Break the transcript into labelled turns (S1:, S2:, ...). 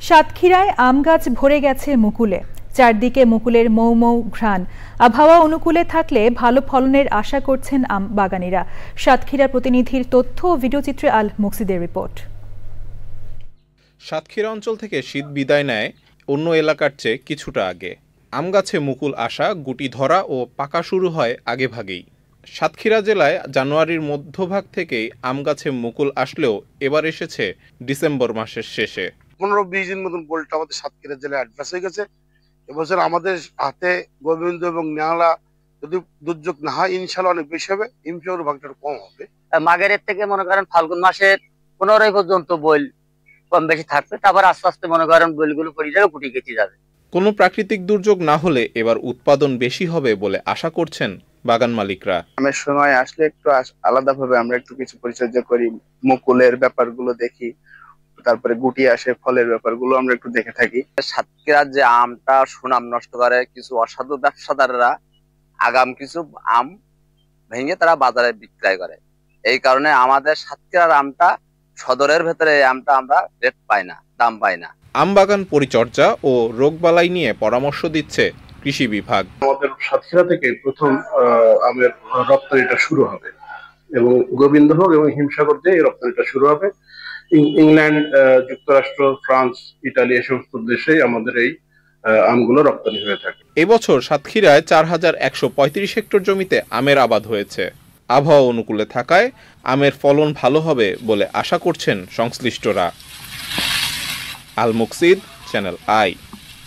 S1: সাতক্ষীরায় আম গাছ ভরে গেছে মুকুলে, চারদিকে মুকুলের মৌ মৌ ঘ্রাণ। আবহাওয়া অনুকূলে থাকলে ভালো ফলনের আশা করছেন আম বাগানীরা। সাতক্ষীরা প্রতিনিধির তথ্য ও ভিডিওচিত্রে আল মুকসিদের রিপোর্ট।
S2: সাতক্ষীরা অঞ্চল থেকে শীত বিদায় নেয় অন্য এলাকার চেয়ে কিছুটা আগে। আম গাছে মুকুল আসা, গুটি ধরা ও পাকা শুরু হয় আগেভাগেই। সাতক্ষীরা জেলায় জানুয়ারির মধ্যভাগ থেকেই আম গাছে মুকুল আসলেও এবার এসেছে ডিসেম্বর মাসের শেষে।
S3: 15-20 দিন মতন পোলটা আমাদের সাতক্ষীরা জেলায় অ্যাডভান্স হয়ে গেছে। এবছর আমাদের হাতে গোবিন্দ এবং ন্যাংলা যদি দুর্যোগ না হয় ইনশাল্লাহ অনেক বেশি হবে, ইমফিওর ভাগটা কম হবে।
S4: মাঘের থেকে মনে করেন ফাল্গুন মাসের 15 পর্যন্ত বইল কম বেশি থাকবে, তারপর আস্তে আস্তে মনে করেন বইলগুলো পড়ে যাবে, গুটি কেটে যাবে।
S2: কোনো প্রাকৃতিক দুর্যোগ না হলে এবার উৎপাদন বেশি হবে বলে আশা করছেন বাগান মালিকরা।
S5: আমের সময় আসলে একটু আলাদাভাবে আমরা একটু কিছু পরিচর্যা করি, মুকুলের ব্যাপারগুলো দেখি, তারপরে গুটি আসে, ফলের ব্যাপারগুলো আমরা একটু দেখে থাকি।
S4: সাতক্ষীরার যে আমটা সুনাম নষ্ট করে কিছু অসাধু ব্যবসাদাররা আগাম কিছু আম ভেঙে তারা বাজারে বিক্রয় করে। এই কারণে আমাদের সাতক্ষীরার আমটা সদরের ভেতরে এই আমটা আমরা রেট পাই না, দাম পাই না।
S2: আম বাগান পরিচর্যা ও রোগবালাই নিয়ে পরামর্শ দিচ্ছে কৃষি বিভাগ।
S6: আমাদের সাতক্ষীরা থেকে প্রথম আমের রপ্তানিটা শুরু হবে এবং গোবিন্দভোগ এবং হিমসাগর দিয়ে এই রপ্তানিটা শুরু হবে। ইংল্যান্ড, যুক্তরাষ্ট্র, ফ্রান্স, ইটালি এই সমস্ত দেশেই আমাদের এই আমগুলো রপ্তানি হয়ে থাকে।
S2: এবছর সাতক্ষীরায় 4135 হেক্টর জমিতে আমের আবাদ হয়েছে। আবহাওয়া অনুকূলে থাকায় আমের ফলন ভালো হবে বলে আশা করছেন সংশ্লিষ্টরা। আল মুকসিদ, চ্যানেল আই।